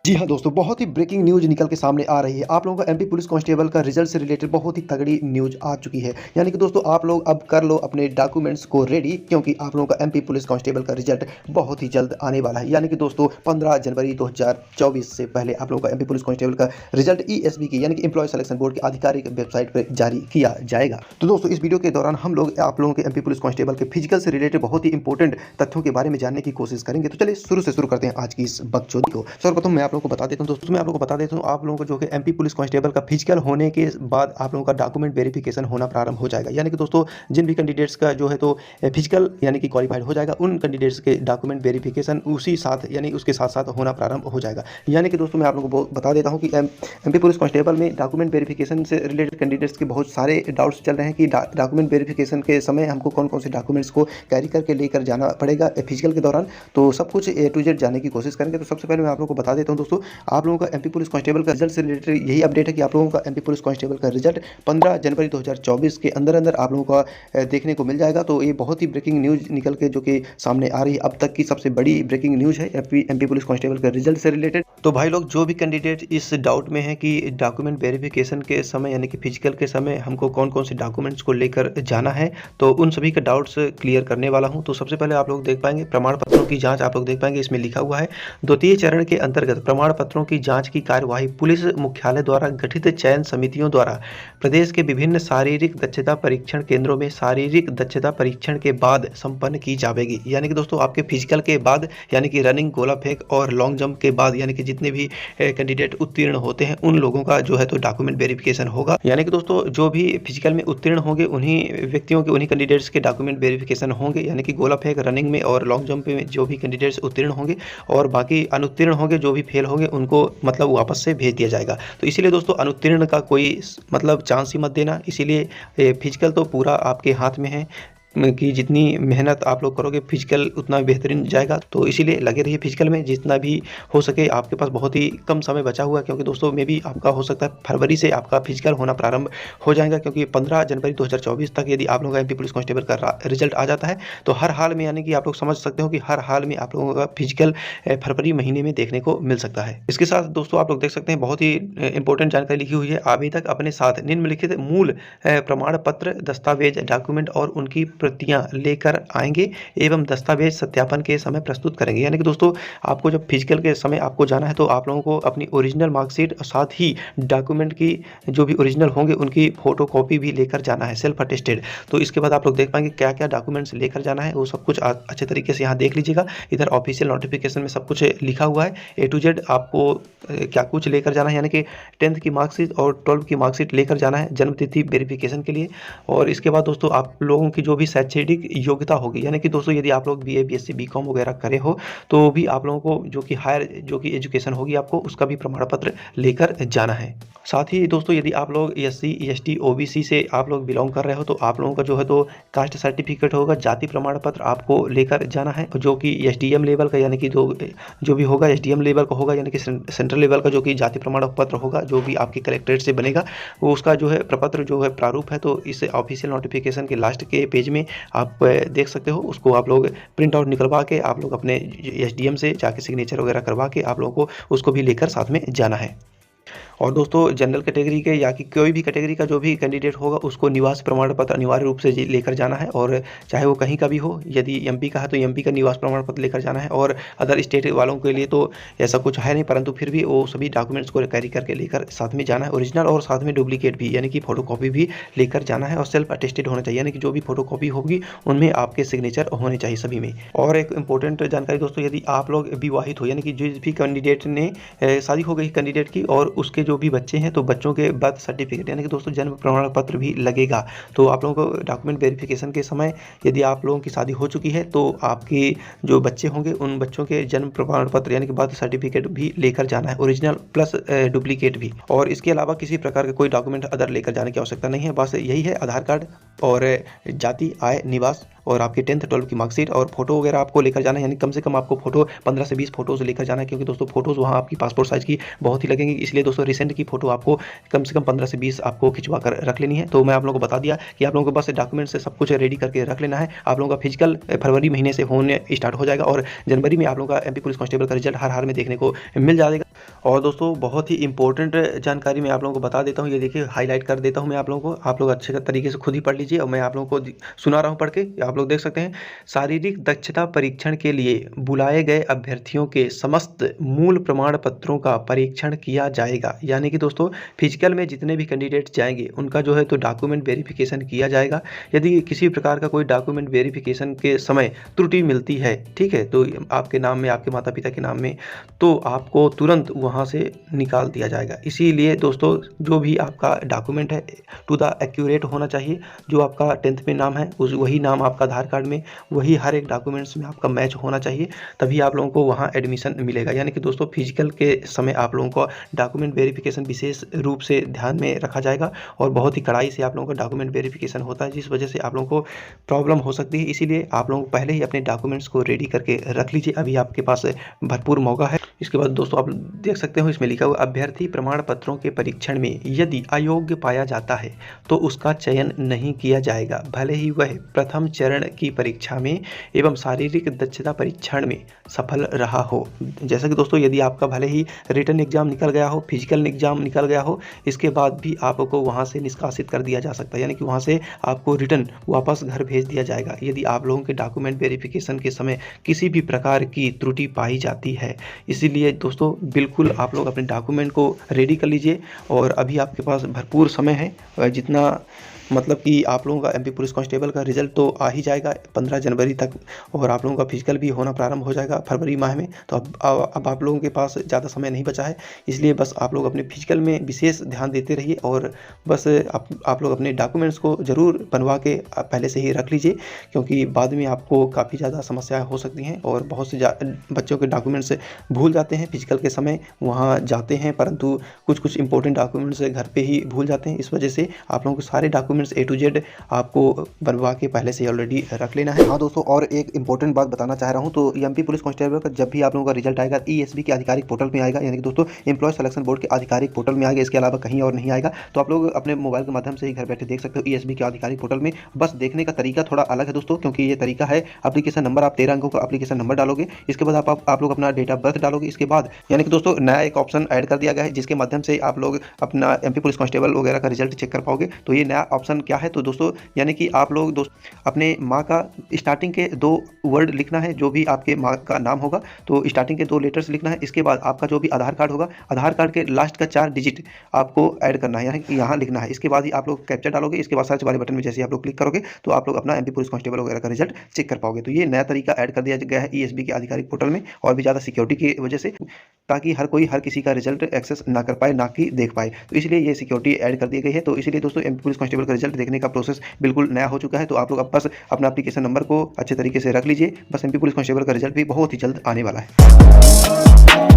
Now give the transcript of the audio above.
जी हाँ दोस्तों, बहुत ही ब्रेकिंग न्यूज़ निकल के सामने आ रही है। आप लोगों का एमपी पुलिस कांस्टेबल का रिजल्ट से रिलेटेड बहुत ही तगड़ी न्यूज़ आ चुकी है। यानी कि दोस्तों आप लोग अब कर लो अपने डॉक्यूमेंट्स को रेडी, क्योंकि आप लोगों का एमपी पुलिस कांस्टेबल का रिजल्ट बहुत ही जल्द आने वाला है। यानी कि दोस्तों 15 जनवरी 2024 से पहले आप लोगों का एमपी पुलिस कांस्टेबल का रिजल्ट ईएसबी की यानी कि एम्प्लॉय सिलेक्शन बोर्ड की आधिकारिक वेबसाइट पर जारी किया जाएगा। तो दोस्तों इस वीडियो के दौरान हम लोग आप लोगों के एमपी पुलिस कांस्टेबल के फिजिकल से रिलेटेड बहुत ही इंपॉर्टेंट तथ्यों के बारे में जानने की कोशिश करेंगे। तो चलिए शुरू से शुरू करते हैं आज की इस बकचोदी को। सर्वप्रथम मैं आप लोगों को बता देता हूं दोस्तों, मैं आप लोगों को बता देता हूं, आप लोगों को जो कि एमपी पुलिस कांस्टेबल का फिजिकल होने के बाद आप लोगों का डॉक्यूमेंट वेरिफिकेशन होना प्रारंभ हो जाएगा। यानी कि दोस्तों जिन भी कैंडिडेट्स का जो है तो फिजिकल यानी कि क्वालिफाइड हो जाएगा, उन कैंडिडेट्स के डॉक्यूमेंट वेरिफिकेशन उसी साथ यानी उसके साथ साथ होना प्रारंभ हो जाएगा। यानी कि दोस्तों मैं आप लोगों को बता देता हूं कि एमपी पुलिस कांस्टेबल में डॉक्यूमेंट वेरिफिकेशन से रिलेटेड कैंडिडेट्स के बहुत सारे डाउट्स चल रहे हैं कि डॉक्यूमेंट वेरिफिकेशन के समय हमको कौन कौन से डॉक्यूमेंट्स को कैरी करके लेकर जाना पड़ेगा फिजिकल के दौरान। तो सब कुछ ए टू जेड जानने की कोशिश करेंगे। तो सबसे पहले मैं आप लोगों को बता देता हूं दोस्तों, आप लोगों का एमपी पुलिस कांस्टेबल का रिजल्ट से रिलेटेड यही अपडेट है कि आप लोगों का एमपी पुलिस कांस्टेबल का रिजल्ट 15 जनवरी 2024 के अंदर आप लोगों का देखने को मिल जाएगा। तो ये बहुत ही ब्रेकिंग न्यूज़ निकल के जो कि सामने आ रही है, अब तक की सबसे बड़ी ब्रेकिंग न्यूज़ है एमपी पुलिस कांस्टेबल का रिजल्ट से रिलेटेड। तो भाई लोग जो भी कैंडिडेट इस डाउट में है कि डॉक्यूमेंट वेरिफिकेशन के समय यानी कि फिजिकल के समय हमको कौन कौन से डॉक्यूमेंट्स को लेकर जाना है, तो उन सभी का डाउट्स क्लियर करने वाला हूं। तो सबसे पहले आप लोग देख पाएंगे प्रमाण पत्रों की जांच, आप लोग देख पाएंगे इसमें लिखा हुआ है द्वितीय चरण के अंतर्गत प्रमाण पत्रों की जांच की कार्यवाही पुलिस मुख्यालय द्वारा गठित चयन समितियों द्वारा प्रदेश के विभिन्न शारीरिक दक्षता परीक्षण केंद्रों में शारीरिक दक्षता परीक्षण के बाद संपन्न की जाएगी। यानी कि दोस्तों आपके फिजिकल के बाद यानी कि रनिंग, गोला फेंक और लॉन्ग जंप के बाद यानी कि जितने भी कैंडिडेट उत्तीर्ण होते हैं उन लोगों का जो है तो डॉक्यूमेंट वेरिफिकेशन होगा। यानी कि दोस्तों जो भी फिजिकल में उत्तीर्ण होंगे उन्हीं व्यक्तियों के, उन्हीं कैंडिडेट्स के डॉक्यूमेंट वेरिफिकेशन होंगे। यानी कि गोला फेंक, रनिंग में और लॉन्ग जंप में जो भी कैंडिडेट्स उत्तीर्ण होंगे और बाकी अनुत्तीर्ण होंगे, जो भी फेल होंगे उनको मतलब वापस से भेज दिया जाएगा। तो इसीलिए दोस्तों अनुत्तीर्ण का कोई मतलब चांस ही मत देना। इसीलिए फिजिकल तो पूरा आपके हाथ में है कि जितनी मेहनत आप लोग करोगे फिजिकल उतना बेहतरीन जाएगा। तो इसीलिए लगे रहिए फिजिकल में जितना भी हो सके। आपके पास बहुत ही कम समय बचा हुआ है, क्योंकि दोस्तों में भी आपका हो सकता है फरवरी से आपका फिजिकल होना प्रारंभ हो जाएगा, क्योंकि 15 जनवरी 2024 तक यदि आप लोगों का एमपी पुलिस कांस्टेबल का रिजल्ट आ जाता है तो हर हाल में यानी कि आप लोग समझ सकते हो कि हर हाल में आप लोगों का फिजिकल फरवरी महीने में देखने को मिल सकता है। इसके साथ दोस्तों आप लोग देख सकते हैं बहुत ही इंपॉर्टेंट जानकारी लिखी हुई है, आवेदक अपने साथ निम्नलिखित मूल प्रमाण पत्र, दस्तावेज, डॉक्यूमेंट और उनकी प्रतियां लेकर आएंगे एवं दस्तावेज सत्यापन के समय प्रस्तुत करेंगे। यानी कि दोस्तों आपको जब फिजिकल के समय आपको जाना है तो आप लोगों को अपनी ओरिजिनल मार्कशीट और साथ ही डॉक्यूमेंट की जो भी ओरिजिनल होंगे उनकी फोटो कॉपी भी लेकर जाना है, सेल्फ अटेस्टेड। तो इसके बाद आप लोग देख पाएंगे क्या क्या डॉक्यूमेंट्स लेकर जाना है, वो सब कुछ अच्छे तरीके से यहाँ देख लीजिएगा। इधर ऑफिशियल नोटिफिकेशन में सब कुछ लिखा हुआ है ए टू जेड आपको क्या कुछ लेकर जाना है। यानी कि 10th की मार्कशीट और 12th की मार्कशीट लेकर जाना है जन्म तिथि वेरिफिकेशन के लिए। और इसके बाद दोस्तों आप लोगों की जो भी शैक्षणिक योग्यता होगी, यानी कि दोस्तों यदि आप लोग बीए, बीएससी, बीकॉम वगैरह करे हो तो भी आप लोगों को जो कि हायर जो कि एजुकेशन होगी आपको उसका भी प्रमाण पत्र लेकर जाना है। साथ ही दोस्तों यदि आप लोग एससी, एसटी, ओबीसी से आप लोग बिलोंग कर रहे हो तो आप लोगों का जो है तो कास्ट सर्टिफिकेट होगा, जाति प्रमाण पत्र आपको लेकर जाना है जो कि एसडीएम लेवल का, यानी कि जो भी होगा एसडीएम लेवल का होगा, यानी कि सेंट्रल लेवल का जो कि जाति प्रमाण पत्र होगा जो भी आपके कलेक्ट्रेट से बनेगा वो उसका जो है प्रपत्र जो है प्रारूप है। तो इस ऑफिशियल नोटिफिकेशन के लास्ट के पेज में आप देख सकते हो, उसको आप लोग प्रिंट आउट निकलवा के आप लोग अपने एसडीएम से जाके सिग्नेचर वगैरह करवा के आप लोगों को उसको भी लेकर साथ में जाना है। और दोस्तों जनरल कैटेगरी के या कि कोई भी कैटेगरी का जो भी कैंडिडेट होगा उसको निवास प्रमाण पत्र अनिवार्य रूप से लेकर जाना है, और चाहे वो कहीं का भी हो। यदि एमपी का है तो एमपी का निवास प्रमाण पत्र लेकर जाना है, और अदर स्टेट वालों के लिए तो ऐसा कुछ है नहीं, परंतु फिर भी वो सभी डॉक्यूमेंट्स को कैरी करके लेकर साथ में जाना है, ओरिजिनल और साथ में डुप्लीकेट भी यानी कि फोटोकॉपी भी लेकर जाना है। और सेल्फ अटेस्टेड होना चाहिए, यानी कि जो भी फोटोकॉपी होगी उनमें आपके सिग्नेचर होने चाहिए सभी में। और एक इंपॉर्टेंट जानकारी दोस्तों, यदि आप लोग विवाहित हो यानी कि जिस भी कैंडिडेट ने शादी हो गई कैंडिडेट की और उसके जो भी बच्चे हैं तो बच्चों के बर्थ सर्टिफिकेट यानी कि दोस्तों जन्म प्रमाण पत्र भी लगेगा। तो आप लोगों को डॉक्यूमेंट वेरिफिकेशन के समय यदि आप लोगों की शादी हो चुकी है तो आपके जो बच्चे होंगे उन बच्चों के जन्म प्रमाण पत्र यानी कि बर्थ सर्टिफिकेट भी लेकर जाना है, ओरिजिनल प्लस डुप्लीकेट भी। और इसके अलावा किसी प्रकार का कोई डॉक्यूमेंट अदर लेकर जाने की आवश्यकता नहीं है, बस यही है आधार कार्ड और जाति, आय, निवास और आपकी 10th 12th की मार्कशीट और फोटो वगैरह आपको लेकर जाना है। यानी कम से कम आपको फोटो 15 से 20 फोटोज लेकर जाना है, क्योंकि दोस्तों फोटोज वहाँ आपकी पासपोर्ट साइज की बहुत ही लगेंगी। इसलिए दोस्तों रिसेंट की फोटो आपको कम से कम 15 से 20 आपको खिंचवा कर रख लेनी है। तो मैं आप लोगों को बता दिया कि आप लोगों को बस डॉक्यूमेंट से सब कुछ रेडी करके रख लेना है। आप लोगों का फिजिकल फरवरी महीने से होने स्टार्ट हो जाएगा और जनवरी में आप लोगों का एमपी पुलिस कांस्टेबल का रिजल्ट हर हाल में देखने को मिल जाएगा। और दोस्तों बहुत ही इंपॉर्टेंट जानकारी मैं आप लोगों को बता देता हूँ, ये देखिए हाईलाइट कर देता हूँ मैं आप लोगों को, आप लोग अच्छे तरीके से खुद ही पढ़ लीजिए और मैं आप लोगों को सुना रहा हूँ पढ़ के, आप लोग देख सकते हैं। शारीरिक दक्षता परीक्षण के लिए बुलाए गए अभ्यर्थियों के समस्त मूल प्रमाण पत्रों का परीक्षण किया जाएगा। यानी कि दोस्तों फिजिकल में जितने भी कैंडिडेट जाएंगे उनका जो है तो डॉक्यूमेंट वेरिफिकेशन किया जाएगा। यदि किसी प्रकार का कोई डॉक्यूमेंट वेरिफिकेशन के समय त्रुटि मिलती है, ठीक है, तो आपके नाम में, आपके माता पिता के नाम में, तो आपको तुरंत वहाँ से निकाल दिया जाएगा। इसीलिए दोस्तों जो भी आपका डॉक्यूमेंट है टू द एक्यूरेट होना चाहिए। जो आपका 10th में नाम है उस वही नाम आपका आधार कार्ड में, वही हर एक डॉक्यूमेंट्स में आपका मैच होना चाहिए, तभी आप लोगों को वहाँ एडमिशन मिलेगा। यानी कि दोस्तों फिजिकल के समय आप लोगों को डॉक्यूमेंट वेरिफिकेशन विशेष रूप से ध्यान में रखा जाएगा और बहुत ही कड़ाई से आप लोगों का डॉक्यूमेंट वेरिफिकेशन होता है, जिस वजह से आप लोगों को प्रॉब्लम हो सकती है। इसीलिए आप लोग पहले ही अपने डॉक्यूमेंट्स को रेडी करके रख लीजिए, अभी आपके पास भरपूर मौका है। इसके बाद दोस्तों आप देख सकते हो इसमें लिखा हुआ अभ्यर्थी प्रमाण पत्रों के परीक्षण में यदि अयोग्य पाया जाता है तो उसका चयन नहीं किया जाएगा, भले ही वह प्रथम चरण की परीक्षा में एवं शारीरिक दक्षता परीक्षण में सफल रहा हो। जैसा कि दोस्तों यदि आपका भले ही रिटन एग्जाम निकल गया हो, फिजिकल एग्जाम निकल गया हो, इसके बाद भी आपको वहां से निष्कासित कर दिया जा सकता है, यानी कि वहां से आपको रिटर्न वापस घर भेज दिया जाएगा यदि आप लोगों के डॉक्यूमेंट वेरिफिकेशन के समय किसी भी प्रकार की त्रुटि पाई जाती है। इसीलिए दोस्तों बिल्कुल आप लोग अपने डॉक्यूमेंट को रेडी कर लीजिए और अभी आपके पास भरपूर समय है। जितना मतलब कि आप लोगों का एमपी पुलिस कांस्टेबल का रिजल्ट तो आ ही जाएगा 15 जनवरी तक और आप लोगों का फिजिकल भी होना प्रारंभ हो जाएगा फरवरी माह में। तो अब आप लोगों के पास ज़्यादा समय नहीं बचा है, इसलिए बस आप लोग अपने फिजिकल में विशेष ध्यान देते रहिए और बस आप लोग अपने डॉक्यूमेंट्स को ज़रूर बनवा के पहले से ही रख लीजिए, क्योंकि बाद में आपको काफ़ी ज़्यादा समस्याएँ हो सकती हैं और बहुत से बच्चों के डॉक्यूमेंट्स भूल जाते हैं फिजिकल के समय, वहाँ जाते हैं परंतु कुछ इंपॉर्टेंट डॉक्यूमेंट्स घर पे ही भूल जाते हैं। इस वजह से आप लोगों को सारे डॉक्यूमेंट्स A to Z आपको बनवा के पहले से ऑलरेडी रख लेना है। हाँ दोस्तों, और एक इंपॉर्टेंट बात बताना चाह रहा हूँ, तो एमपी पुलिस कांस्टेबल का जब भी आप लोगों का रिजल्ट आएगा ESB के आधिकारिक पोर्टल में आएगा, यानी कि दोस्तों एम्प्लॉय सिलेक्शन बोर्ड के आधिकारिक पोर्टल में आएगा, इसके अलावा कहीं और नहीं आएगा। तो आप लोग अपने मोबाइल के माध्यम से ही घर बैठे देख सकते हो ESB के आधिकारिक पोर्टल में। बस देखने का तरीका थोड़ा अलग है दोस्तों, क्योंकि ये तरीका है एप्लीकेशन नंबर, आप 13 अंकों का एप्लीकेशन नंबर डालोगे, इसके बाद आप लोग अपना डेट ऑफ बर्थ डालोगे, इसके बाद यानी कि दोस्तों नया एक ऑप्शन ऐड कर दिया गया है जिसके माध्यम से आप लोग अपना एमपी पुलिस कांस्टेबल वगैरह का रिजल्ट चेक कर पाओगे। तो ये नया ऑप्शन क्या है, तो दोस्तों यानी कि आप लोग अपने माँ का स्टार्टिंग के 2 वर्ड लिखना है, जो भी आपके माँ का नाम होगा तो स्टार्टिंग के 2 लेटर्स लिखना है। इसके बाद आपका जो भी आधार कार्ड होगा, आधार कार्ड के लास्ट का 4 डिजिट आपको ऐड करना है, यानी कि यहाँ लिखना है। इसके बाद ही आप लोग कैप्चा डालोगे, इसके बाद सर्च वाले बटन में जैसे आप लोग क्लिक करोगे तो आप लोग अपना एमपी पुलिस कांस्टेबल वगैरह का रिजल्ट चेक कर पाओगे। तो ये नया तरीका ऐड कर दिया गया है ESB के आधिकारिक पोर्टल में, और भी ज़्यादा सिक्योरिटी की वजह से, ताकि हर किसी का रिजल्ट एक्सेस ना कर पाए, ना कि देख पाए। तो इसलिए ये सिक्योरिटी ऐड कर दी गई है। तो इसलिए दोस्तों एमपी पुलिस कांस्टेबल का रिजल्ट देखने का प्रोसेस बिल्कुल नया हो चुका है। तो आप लोग अब बस अपना एप्लीकेशन नंबर को अच्छे तरीके से रख लीजिए, बस एमपी पुलिस कांस्टेबल का रिजल्ट भी बहुत ही जल्द आने वाला है।